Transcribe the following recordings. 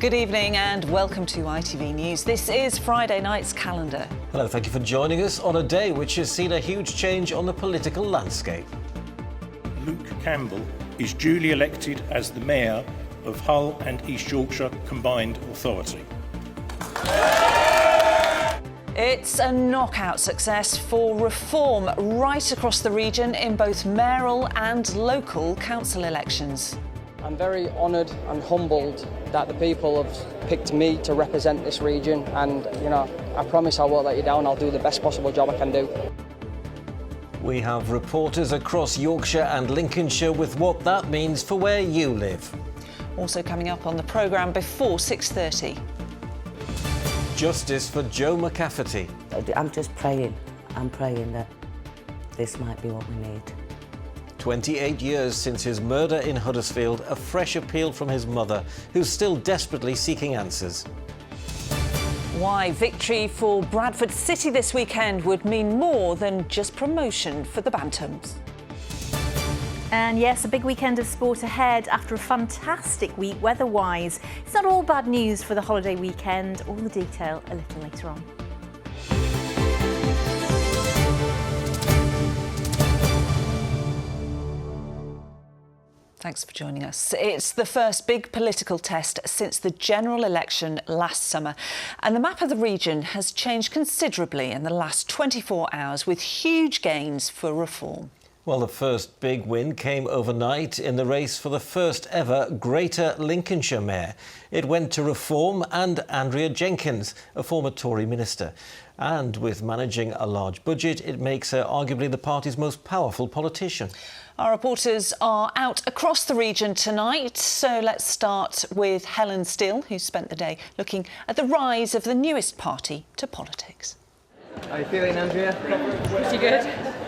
Good evening and welcome to ITV News. This is Friday night's calendar. Hello, thank you for joining us on a day which has seen a huge change on the political landscape. Luke Campbell is duly elected as the Mayor of Hull and East Yorkshire Combined Authority. It's a knockout success for reform right across the region in both mayoral and local council elections. I'm very honoured and humbled that the people have picked me to represent this region, and I promise I won't let you down. I'll do the best possible job I can do. We have reporters across Yorkshire and Lincolnshire with what that means for where you live. Also coming up on the programme before 6:30. Justice for Joe McCaffy. I'm just praying. I'm praying that this might be what we need. 28 years since his murder in Huddersfield, a fresh appeal from his mother, who's still desperately seeking answers. Why victory for Bradford City this weekend would mean more than just promotion for the Bantams. And yes, a big weekend of sport ahead after a fantastic week weather-wise. It's not all bad news for the holiday weekend. All the detail a little later on. Thanks for joining us. It's the first big political test since the general election last summer. And the map of the region has changed considerably in the last 24 hours with huge gains for reform. Well, the first big win came overnight in the race for the first ever Greater Lincolnshire Mayor. It went to Reform and Andrea Jenkins, a former Tory minister. And with managing a large budget, it makes her arguably the party's most powerful politician. Our reporters are out across the region tonight, so let's start with Helen Steele, who spent the day looking at the rise of the newest party to politics. How are you feeling, Andrea? Pretty good.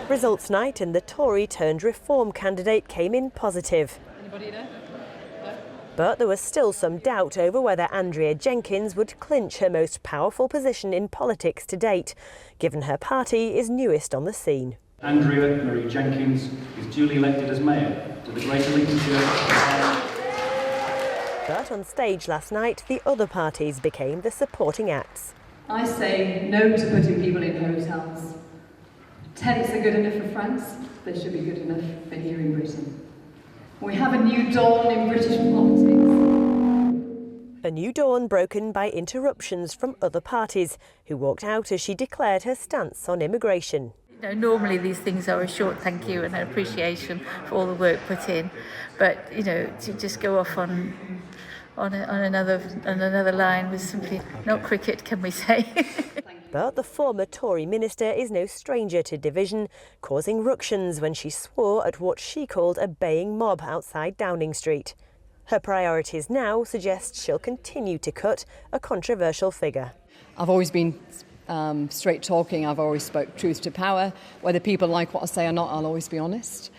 Results night and the Tory-turned-Reform candidate came in positive. Anybody know? No? But there was still some doubt over whether Andrea Jenkins would clinch her most powerful position in politics to date, given her party is newest on the scene. Andrea Marie Jenkins is duly elected as Mayor to the Greater Lincolnshire. But on stage last night, the other parties became the supporting acts. I say no to putting people in hotels. Tents are good enough for France, they should be good enough for here in Britain. We have a new dawn in British politics. A new dawn broken by interruptions from other parties, who walked out as she declared her stance on immigration. Normally these things are a short thank you and an appreciation for all the work put in, but to just go off on another line was simply not cricket, can we say? But the former Tory minister is no stranger to division, causing ructions when she swore at what she called a baying mob outside Downing Street. Her priorities now suggest she'll continue to cut a controversial figure. I've always been straight talking, I've always spoke truth to power. Whether people like what I say or not, I'll always be honest.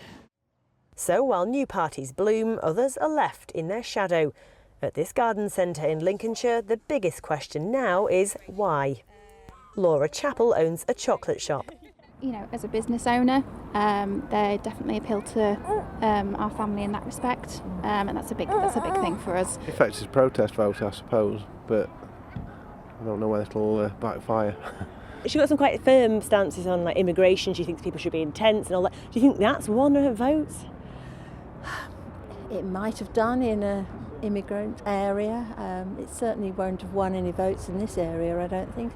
So while new parties bloom, others are left in their shadow. At this garden centre in Lincolnshire, the biggest question now is why? Laura Chappell owns a chocolate shop. As a business owner, they definitely appeal to our family in that respect, and that's a big thing for us. Effective protest vote, I suppose, but I don't know whether it'll backfire. She's got some quite firm stances on immigration. She thinks people should be in tents and all that. Do you think that's won her votes? It might have done in an immigrant area. It certainly won't have won any votes in this area, I don't think.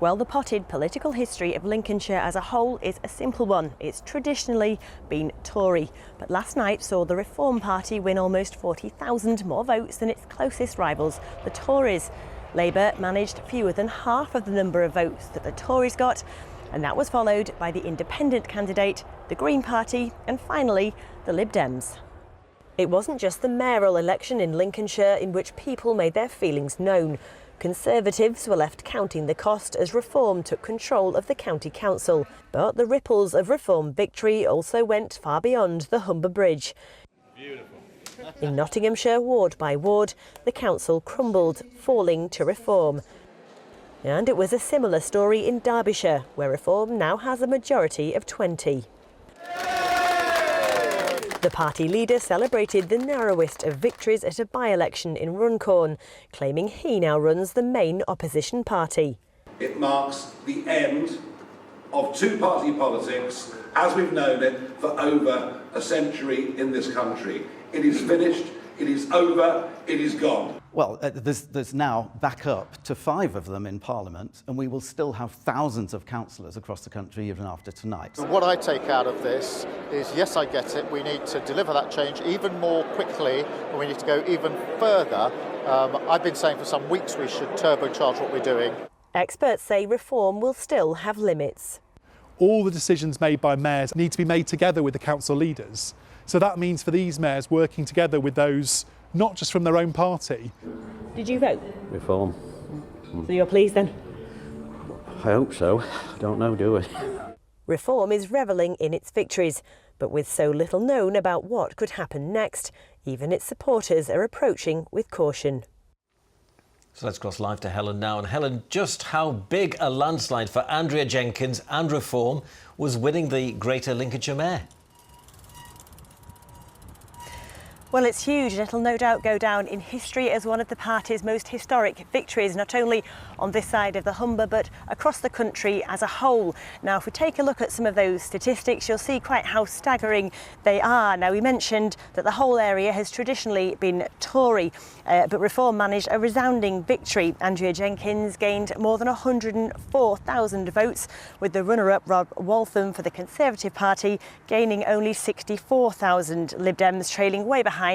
Well, the potted political history of Lincolnshire as a whole is a simple one. It's traditionally been Tory, but last night saw the Reform Party win almost 40,000 more votes than its closest rivals, the Tories. Labour managed fewer than half of the number of votes that the Tories got, and that was followed by the independent candidate, the Green Party, and finally, the Lib Dems. It wasn't just the mayoral election in Lincolnshire in which people made their feelings known. Conservatives were left counting the cost as Reform took control of the county council. But the ripples of Reform victory also went far beyond the Humber Bridge. Beautiful. In Nottinghamshire, ward by ward, the council crumbled, falling to Reform. And it was a similar story in Derbyshire, where Reform now has a majority of 20. The party leader celebrated the narrowest of victories at a by-election in Runcorn, claiming he now runs the main opposition party. It marks the end of two-party politics as we've known it for over a century in this country. It is finished, it is over, it is gone. Well, there's now back up to 5 of them in Parliament, and we will still have thousands of councillors across the country even after tonight. What I take out of this is, yes, I get it, we need to deliver that change even more quickly, and we need to go even further. I've been saying for some weeks we should turbocharge what we're doing. Experts say reform will still have limits. All the decisions made by mayors need to be made together with the council leaders. So that means for these mayors working together with those not just from their own party. Did you vote? Reform. So you're pleased then? I hope so. I don't know, do we? Reform is revelling in its victories, but with so little known about what could happen next, even its supporters are approaching with caution. So let's cross live to Helen now. And Helen, just how big a landslide for Andrea Jenkins and Reform was winning the Greater Lincolnshire Mayor? Well, it's huge and it'll no doubt go down in history as one of the party's most historic victories, not only on this side of the Humber, but across the country as a whole. Now, if we take a look at some of those statistics, you'll see quite how staggering they are. Now, we mentioned that the whole area has traditionally been Tory, but Reform managed a resounding victory. Andrea Jenkins gained more than 104,000 votes, with the runner-up Rob Waltham for the Conservative Party gaining only 64,000, Lib Dems trailing way behind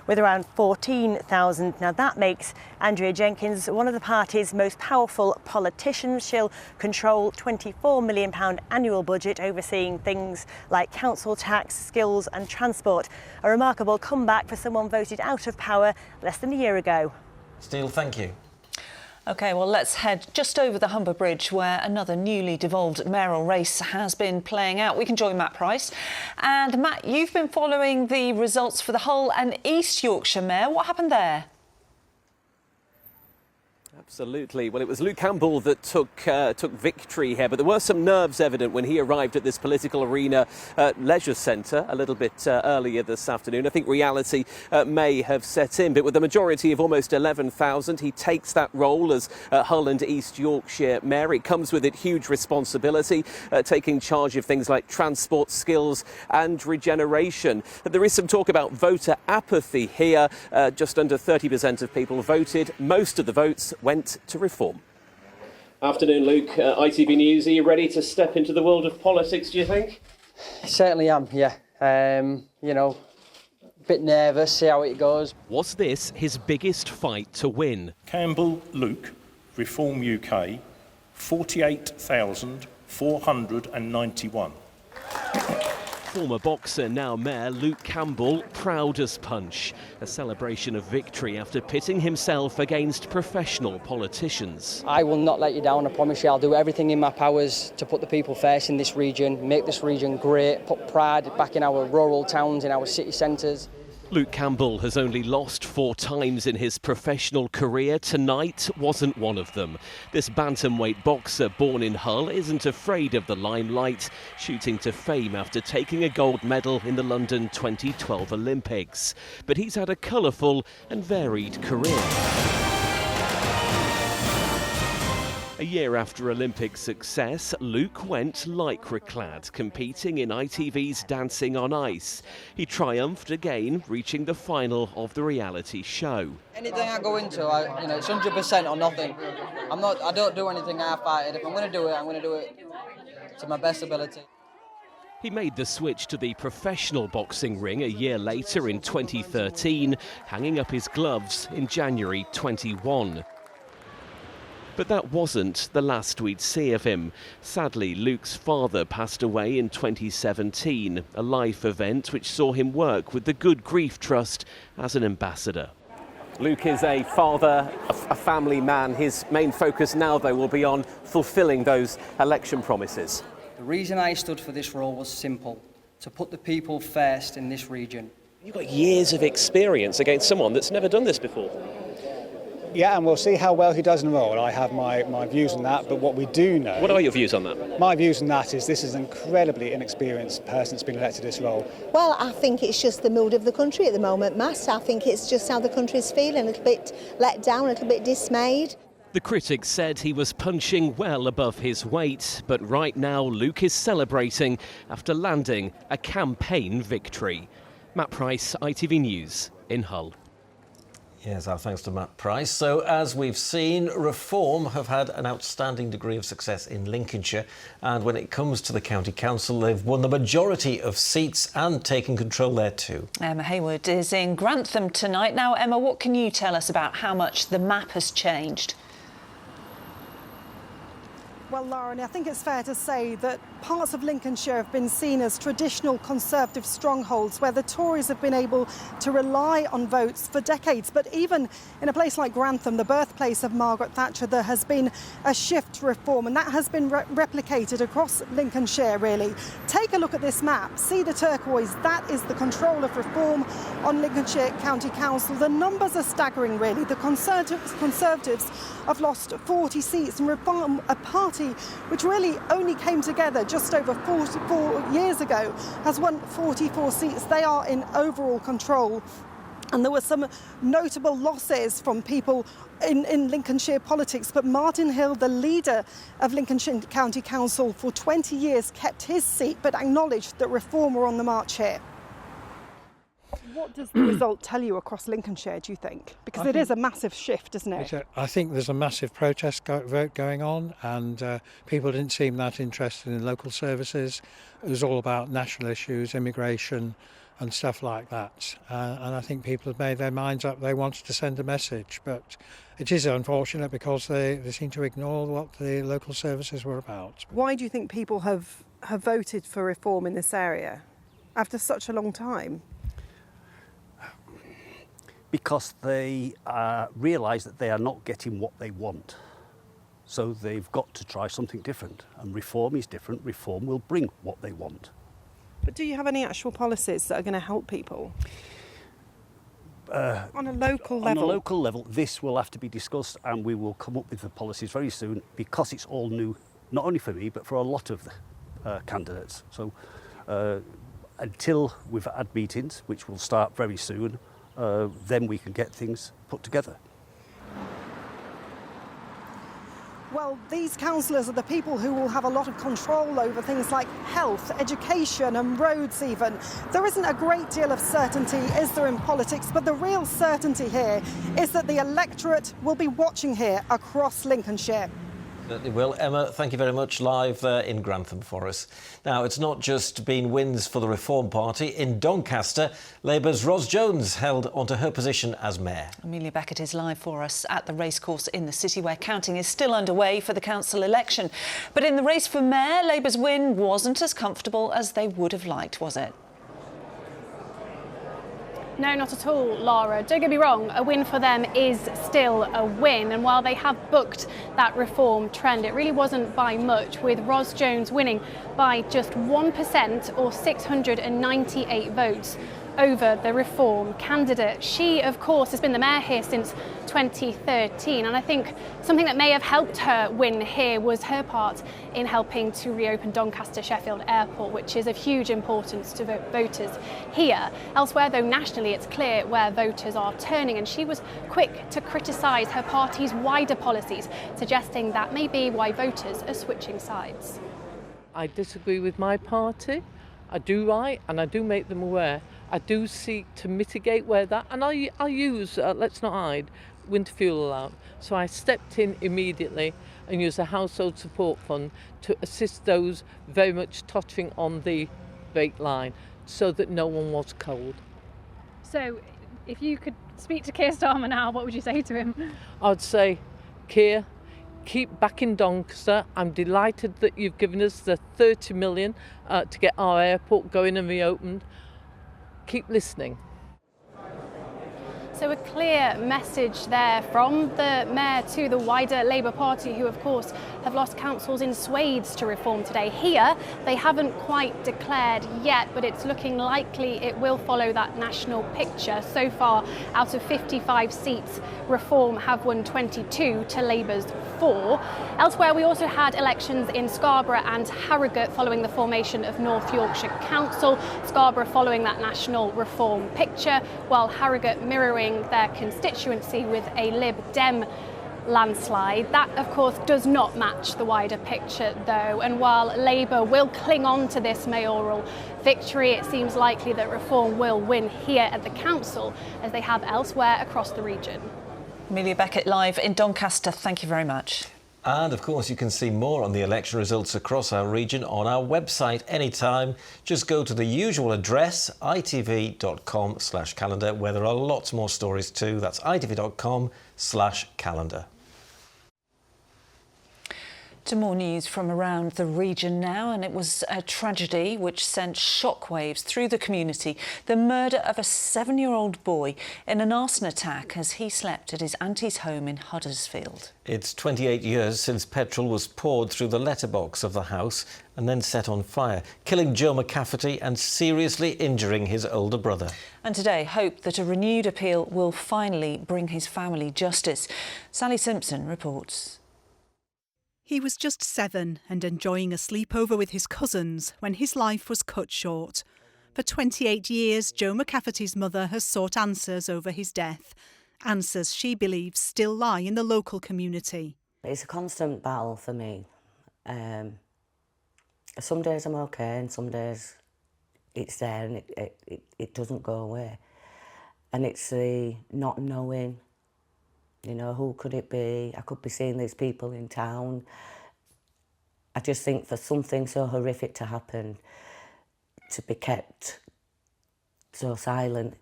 with around 14,000. Now that makes Andrea Jenkins one of the party's most powerful politicians. She'll control £24 million annual budget, overseeing things like council tax, skills and transport. A remarkable comeback for someone voted out of power less than a year ago. Steele, thank you. OK, well, let's head just over the Humber Bridge, where another newly devolved mayoral race has been playing out. We can join Matt Price. And Matt, you've been following the results for the Hull and East Yorkshire mayor. What happened there? Absolutely. Well, it was Luke Campbell that took victory here, but there were some nerves evident when he arrived at this political arena leisure centre a little bit earlier this afternoon. I think reality may have set in, but with a majority of almost 11,000, he takes that role as Hull and East Yorkshire mayor. It comes with it huge responsibility, taking charge of things like transport, skills and regeneration. But there is some talk about voter apathy here. Just under 30% of people voted. Most of the votes went to Reform. Afternoon, Luke. ITV News, are you ready to step into the world of politics, do you think? Certainly am, yeah. You know, a bit nervous, see how it goes. Was this his biggest fight to win? Campbell, Luke, Reform UK, 48,491. Former boxer, now mayor, Luke Campbell, proud as punch. A celebration of victory after pitting himself against professional politicians. I will not let you down, I promise you. I'll do everything in my powers to put the people first in this region, make this region great, put pride back in our rural towns, in our city centres. Luke Campbell has only lost 4 times in his professional career. Tonight wasn't one of them. This bantamweight boxer born in Hull isn't afraid of the limelight, shooting to fame after taking a gold medal in the London 2012 Olympics. But he's had a colourful and varied career. A year after Olympic success, Luke went lycra-clad, competing in ITV's Dancing on Ice. He triumphed again, reaching the final of the reality show. Anything I go into, it's 100% or nothing. I don't do anything half-hearted. If I'm going to do it, I'm going to do it to my best ability. He made the switch to the professional boxing ring a year later in 2013, hanging up his gloves in January 21. But that wasn't the last we'd see of him. Sadly, Luke's father passed away in 2017, a life event which saw him work with the Good Grief Trust as an ambassador. Luke is a father, a family man. His main focus now, though, will be on fulfilling those election promises. The reason I stood for this role was simple: to put the people first in this region. You've got years of experience against someone that's never done this before. Yeah, and we'll see how well he does in the role. I have my views on that, but what we do know... What are your views on that? My views on that is this is an incredibly inexperienced person that's been elected to this role. Well, I think it's just the mood of the country at the moment, Matt. I think it's just how the country's feeling, a little bit let down, a little bit dismayed. The critics said he was punching well above his weight, but right now Luke is celebrating after landing a campaign victory. Matt Price, ITV News in Hull. Yes, our thanks to Matt Price. So, as we've seen, Reform have had an outstanding degree of success in Lincolnshire, and when it comes to the county council, they've won the majority of seats and taken control there too. Emma Hayward is in Grantham tonight. Now, Emma, what can you tell us about how much the map has changed? Well, Lauren, I think it's fair to say that parts of Lincolnshire have been seen as traditional Conservative strongholds where the Tories have been able to rely on votes for decades. But even in a place like Grantham, the birthplace of Margaret Thatcher, there has been a shift to Reform, and that has been replicated across Lincolnshire, really. Take a look at this map. See the turquoise? That is the control of Reform on Lincolnshire County Council. The numbers are staggering, really. The Conservatives have lost 40 seats, and Reform, a party which really only came together just over 44 years ago, has won 44 seats. They are in overall control. And there were some notable losses from people in Lincolnshire politics, but Martin Hill, the leader of Lincolnshire County Council for 20 years, kept his seat but acknowledged that Reform were on the march here. What does the result tell you across Lincolnshire, do you think? Because it is a massive shift, isn't it? I think there's a massive protest vote going on, and people didn't seem that interested in local services. It was all about national issues, immigration and stuff like that. And I think people have made their minds up. They wanted to send a message, but it is unfortunate because they seem to ignore what the local services were about. Why do you think people have voted for Reform in this area after such a long time? Because they realise that they are not getting what they want. So they've got to try something different. And Reform is different. Reform will bring what they want. But do you have any actual policies that are going to help people? On a local level? On a local level, this will have to be discussed, and we will come up with the policies very soon, because it's all new, not only for me, but for a lot of the candidates. So until we've had meetings, which will start very soon, then we can get things put together. Well, these councillors are the people who will have a lot of control over things like health, education and roads even. There isn't a great deal of certainty, is there, in politics, but the real certainty here is that the electorate will be watching here across Lincolnshire. Certainly will. Emma, thank you very much, live in Grantham for us. Now, it's not just been wins for the Reform Party. In Doncaster, Labour's Ros Jones held onto her position as mayor. Amelia Beckett is live for us at the racecourse in the city, where counting is still underway for the council election. But in the race for mayor, Labour's win wasn't as comfortable as they would have liked, was it? No, not at all, Laura. Don't get me wrong, a win for them is still a win. And while they have booked that Reform trend, it really wasn't by much, with Ros Jones winning by just 1% or 698 votes over the Reform candidate. She, of course, has been the mayor here since 2013, and I think something that may have helped her win here was her part in helping to reopen Doncaster Sheffield Airport, which is of huge importance to voters here. Elsewhere, though, nationally, it's clear where voters are turning, and she was quick to criticise her party's wider policies, suggesting that may be why voters are switching sides. I disagree with my party. I do write and I do make them aware. I do seek to mitigate where that, and I use, let's not hide, winter fuel allowance. So I stepped in immediately and used a household support fund to assist those very much tottering on the break line so that no one was cold. So if you could speak to Keir Starmer now, what would you say to him? I'd say, Keir, keep backing Doncaster. I'm delighted that you've given us the 30 million to get our airport going and reopened. Keep listening. So a clear message there from the Mayor to the wider Labour Party, who of course have lost councils in swathes to reform today. Here, they haven't quite declared yet, but it's looking likely it will follow that national picture. So far, out of 55 seats, Reform have won 22 to Labour's 4. Elsewhere, we also had elections in Scarborough and Harrogate following the formation of North Yorkshire Council. Scarborough following that national Reform picture, while Harrogate mirroring their constituency with a Lib Dem landslide. That, of course, does not match the wider picture, though, and while Labour will cling on to this mayoral victory, it seems likely that Reform will win here at the council, as they have elsewhere across the region. Amelia Beckett live in Doncaster, thank you very much. And of course, you can see more on the election results across our region on our website anytime. Just go to the usual address, itv.com/calendar, where there are lots more stories too. That's itv.com/calendar. To more news from around the region now, and it was a tragedy which sent shockwaves through the community. The murder of a 7-year-old boy in an arson attack as he slept at his auntie's home in Huddersfield. It's 28 years since petrol was poured through the letterbox of the house and then set on fire, killing Joe McCaffy and seriously injuring his older brother. And today, hope that a renewed appeal will finally bring his family justice. Sally Simpson reports. He was just 7 and enjoying a sleepover with his cousins when his life was cut short. For 28 years, Joe McCaffy's mother has sought answers over his death. Answers she believes still lie in the local community. It's a constant battle for me. Some days I'm okay and some days it's there and it doesn't go away. And it's the not knowing. You know, who could it be? I could be seeing these people in town. I just think for something so horrific to happen, to be kept so silent,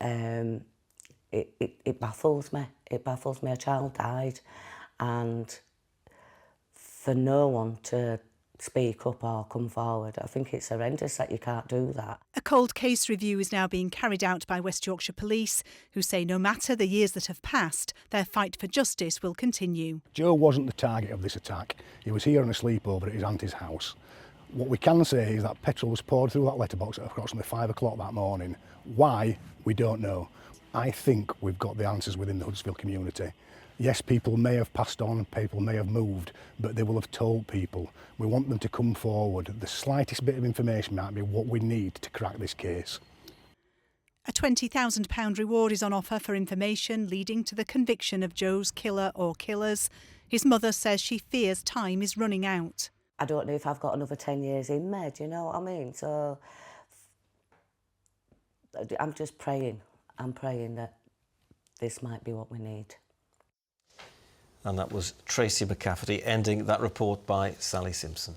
it baffles me. It baffles me. A child died, and for no one to speak up or come forward, I think it's horrendous that you can't do that. A cold case review is now being carried out by West Yorkshire Police, who say no matter the years that have passed, their fight for justice will continue. Joe wasn't the target of this attack. He was here on a sleepover at his auntie's house. What we can say is that petrol was poured through that letterbox at approximately 5 o'clock that morning. Why? We don't know. I think we've got the answers within the Huddersfield community. Yes, people may have passed on, people may have moved, but they will have told people. We want them to come forward. The slightest bit of information might be what we need to crack this case. A £20,000 reward is on offer for information leading to the conviction of Joe's killer or killers. His mother says she fears time is running out. I don't know if I've got another 10 years in me, do you know what I mean? So I'm just praying. I'm praying that this might be what we need. And that was Tracy McCaffy ending that report by Sally Simpson.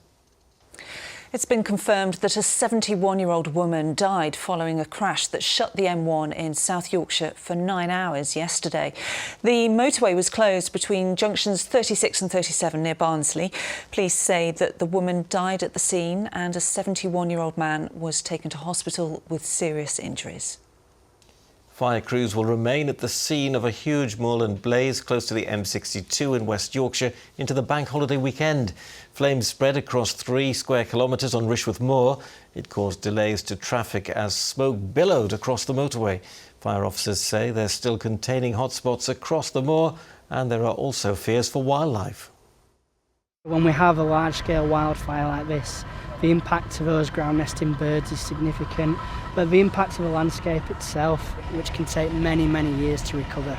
It's been confirmed that a 71-year-old woman died following a crash that shut the M1 in South Yorkshire for 9 hours yesterday. The motorway was closed between junctions 36 and 37 near Barnsley. Police say that the woman died at the scene and a 71-year-old man was taken to hospital with serious injuries. Fire crews will remain at the scene of a huge moorland blaze close to the M62 in West Yorkshire into the bank holiday weekend. Flames spread across 3 square kilometres on Rishworth Moor. It caused delays to traffic as smoke billowed across the motorway. Fire officers say they're still containing hotspots across the moor, and there are also fears for wildlife. When we have a large-scale wildfire like this, the impact to those ground nesting birds is significant, but the impact of the landscape itself, which can take many, many years to recover.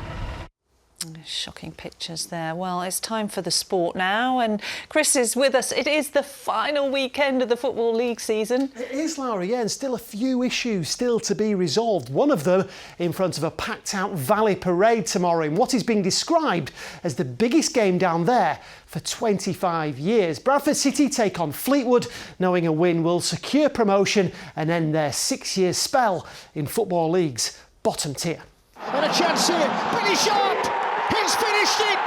Shocking pictures there. Well, it's time for the sport now, and Chris is with us. It is the final weekend of the Football League season. It is, Laura, yeah, and still a few issues still to be resolved. One of them in front of a packed-out Valley Parade tomorrow in what is being described as the biggest game down there for 25 years. Bradford City take on Fleetwood, knowing a win will secure promotion and end their 6-year spell in Football League's bottom tier. And a chance here, Billy Sharp! He's finished it!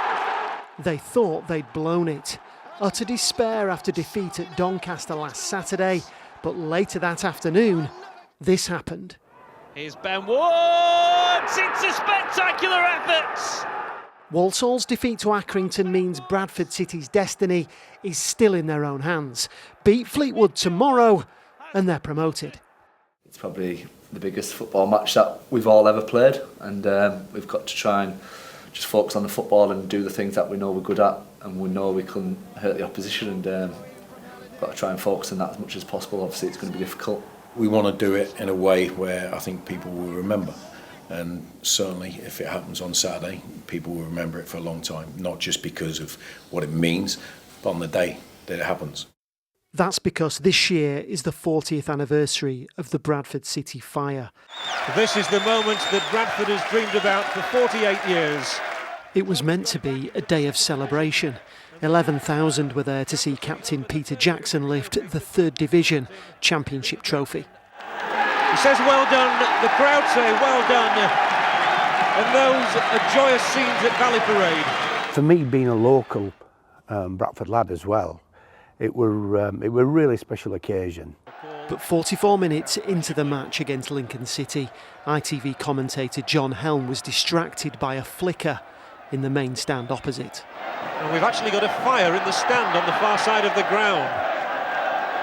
They thought they'd blown it. Utter despair after defeat at Doncaster last Saturday, but later that afternoon, this happened. Here's Ben Woods. It's a spectacular effort. Walsall's defeat to Accrington means Bradford City's destiny is still in their own hands. Beat Fleetwood tomorrow and they're promoted. It's probably the biggest football match that we've all ever played, and we've got to try and just focus on the football and do the things that we know we're good at and we know we can hurt the opposition, and we've got to try and focus on that as much as possible. Obviously it's going to be difficult. We want to do it in a way where I think people will remember, and certainly if it happens on Saturday, people will remember it for a long time, not just because of what it means, but on the day that it happens. That's because this year is the 40th anniversary of the Bradford City fire. This is the moment that Bradford has dreamed about for 48 years. It was meant to be a day of celebration. 11,000 were there to see Captain Peter Jackson lift the 3rd Division Championship trophy. He says well done, the crowd say well done, and those are joyous scenes at Valley Parade. For me, being a local Bradford lad as well, it were a really special occasion. But 44 minutes into the match against Lincoln City, ITV commentator John Helm was distracted by a flicker in the main stand opposite. And we've actually got a fire in the stand on the far side of the ground,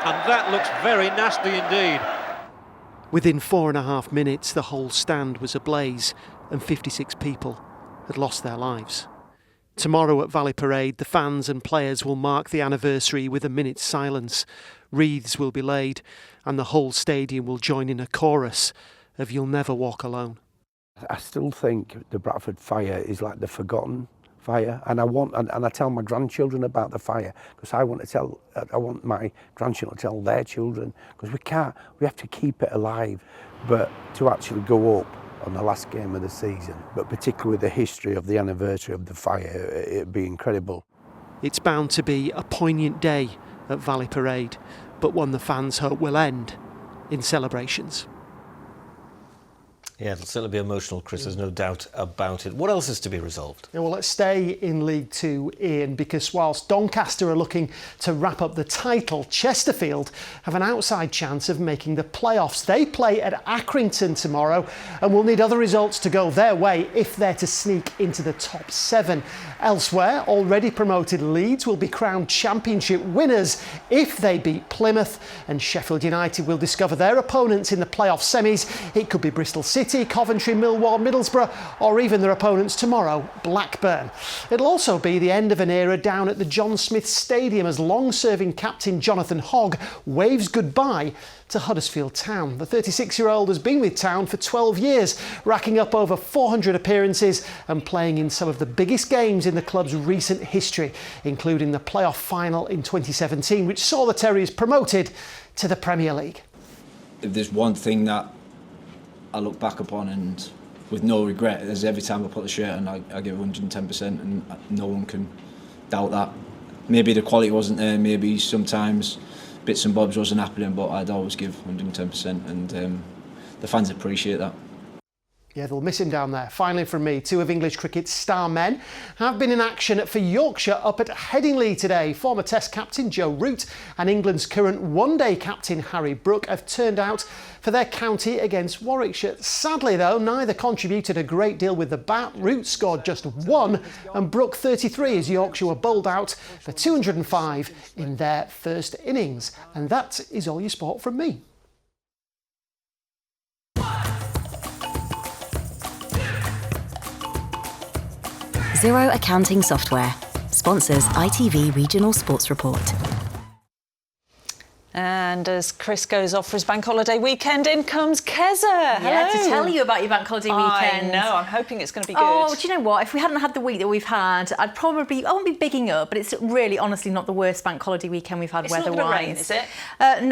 and that looks very nasty indeed. Within 4.5 minutes, the whole stand was ablaze and 56 people had lost their lives. Tomorrow at Valley Parade, the fans and players will mark the anniversary with a minute's silence. Wreaths will be laid and the whole stadium will join in a chorus of You'll Never Walk Alone. I still think the Bradford fire is like the forgotten fire, and I tell my grandchildren about the fire because I want my grandchildren to tell their children, because we have to keep it alive. But to actually go up on the last game of the season, but particularly with the history of the anniversary of the fire, it'd be incredible. It's bound to be a poignant day at Valley Parade, but one the fans hope will end in celebrations. Yeah, it'll certainly be emotional, Chris, there's no doubt about it. What else is to be resolved? Yeah, well, let's stay in League Two, Ian, because whilst Doncaster are looking to wrap up the title, Chesterfield have an outside chance of making the playoffs. They play at Accrington tomorrow and will need other results to go their way if they're to sneak into the top 7. Elsewhere, already promoted Leeds will be crowned championship winners if they beat Plymouth, and Sheffield United will discover their opponents in the playoff semis. It could be Bristol City, Coventry, Millwall, Middlesbrough, or even their opponents tomorrow, Blackburn. It'll also be the end of an era down at the John Smith Stadium as long-serving captain Jonathan Hogg waves goodbye to Huddersfield Town. The 36-year-old has been with Town for 12 years, racking up over 400 appearances and playing in some of the biggest games in the club's recent history, including the playoff final in 2017, which saw the Terriers promoted to the Premier League. If there's one thing that I look back upon and with no regret, is every time I put the shirt on, I give 110%, and no one can doubt that. Maybe the quality wasn't there, maybe sometimes bits and bobs wasn't happening, but I'd always give 110%, and the fans appreciate that. Yeah, they'll miss him down there. Finally from me, 2 of English cricket's star men have been in action for Yorkshire up at Headingley today. Former Test captain Joe Root and England's current one-day captain Harry Brook have turned out for their county against Warwickshire. Sadly though, neither contributed a great deal with the bat. Root scored just 1 and Brook 33 as Yorkshire were bowled out for 205 in their first innings. And that is all your sport from me. Xero Accounting Software sponsors ITV Regional Sports Report. And as Chris goes off for his bank holiday weekend, in comes Keza. Yeah, Hello. to tell you about your bank holiday weekend. I know, I'm hoping it's going to be good. Oh, do you know what? If we hadn't had the week that we've had, I won't be bigging up, but it's really, honestly, not the worst bank holiday weekend we've had weather-wise. It's not going to rain, is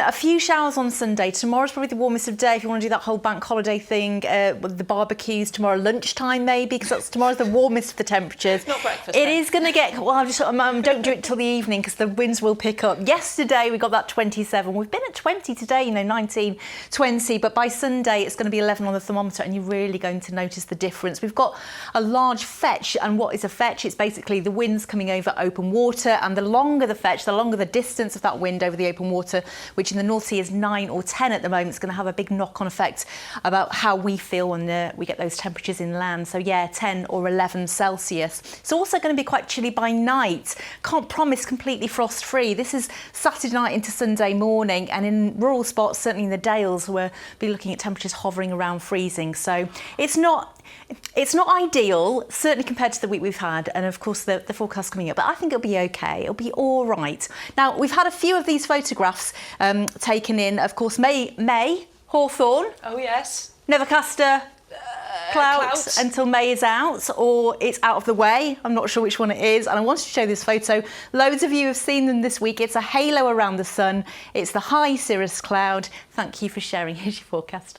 it? A few showers on Sunday. Tomorrow's probably the warmest of the day if you want to do that whole bank holiday thing with the barbecues tomorrow lunchtime, maybe, because tomorrow's the warmest of the temperatures. Not breakfast. It is going to get, well, don't do it till the evening because the winds will pick up. Yesterday we got that 26 27. We've been at 20 today, 19, 20, but by Sunday it's going to be 11 on the thermometer, and you're really going to notice the difference. We've got a large fetch, and what is a fetch? It's basically the winds coming over open water, and the longer the fetch, the longer the distance of that wind over the open water, which in the North Sea is 9 or 10 at the moment, it's going to have a big knock-on effect about how we feel when we get those temperatures inland. So yeah, 10 or 11 Celsius. It's also going to be quite chilly by night. Can't promise completely frost-free. This is Saturday night into Sunday morning, and in rural spots, certainly in the Dales, we'll be looking at temperatures hovering around freezing. So it's not ideal, certainly compared to the week we've had, and of course the forecast coming up, but I think it'll be okay. It'll be all right. Now, we've had a few of these photographs taken in, of course, May, Hawthorne. Oh, yes. Doncaster, Clout until May is out, or it's out of the way. I'm not sure which one it is, and I wanted to show this photo. Loads of you have seen them this week. It's a halo around the sun. It's the high cirrus cloud. Thank you for sharing. Here's your forecast.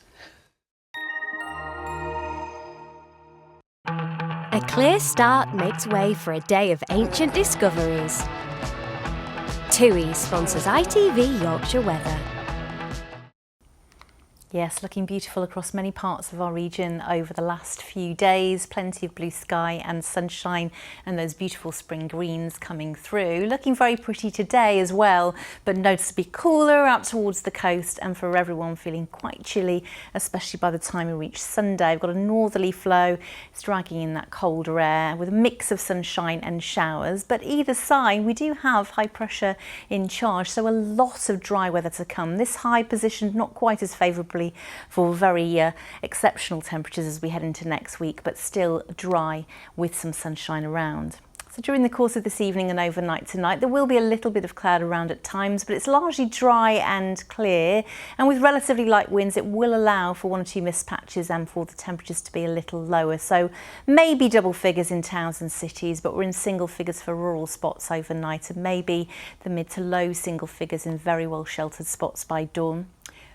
A clear start makes way for a day of ancient discoveries. TUI sponsors ITV Yorkshire Weather. Yes, looking beautiful across many parts of our region over the last few days. Plenty of blue sky and sunshine, and those beautiful spring greens coming through. Looking very pretty today as well, but noticeably cooler out towards the coast, and for everyone feeling quite chilly, especially by the time we reach Sunday. We've got a northerly flow. It's dragging in that colder air with a mix of sunshine and showers, but either side we do have high pressure in charge, so a lot of dry weather to come. This high position not quite as favourable for very exceptional temperatures as we head into next week, but still dry with some sunshine around. So during the course of this evening and overnight tonight, there will be a little bit of cloud around at times, but it's largely dry and clear, and with relatively light winds it will allow for 1 or 2 mist patches and for the temperatures to be a little lower. So maybe double figures in towns and cities, but we're in single figures for rural spots overnight, and maybe the mid to low single figures in very well sheltered spots by dawn.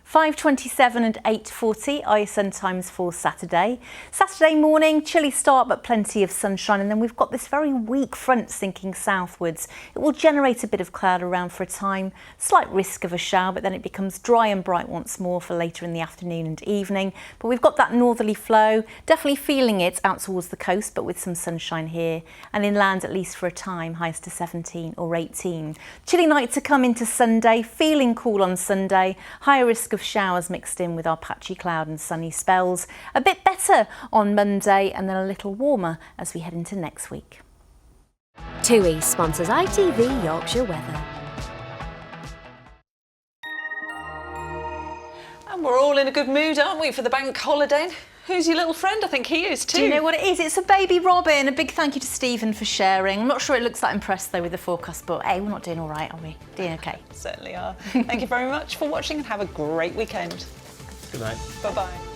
5:27 and 8:40 ISN times for Saturday. Saturday morning, chilly start but plenty of sunshine, and then we've got this very weak front sinking southwards. It will generate a bit of cloud around for a time, slight risk of a shower, but then it becomes dry and bright once more for later in the afternoon and evening. But we've got that northerly flow, definitely feeling it out towards the coast, but with some sunshine here, and inland at least for a time, highs to 17 or 18. Chilly night to come into Sunday, feeling cool on Sunday, higher risk of showers mixed in with our patchy cloud and sunny spells. A bit better on Monday, and then a little warmer as we head into next week. TUI sponsors ITV Yorkshire Weather. And we're all in a good mood, aren't we, for the bank holiday? Who's your little friend? I think he is too. Do you know what it is? It's a baby robin. A big thank you to Stephen for sharing. I'm not sure it looks that impressed though with the forecast, but hey, we're not doing all right, are we? Doing okay. Certainly are. Thank you very much for watching, and have a great weekend. Good night. Bye-bye.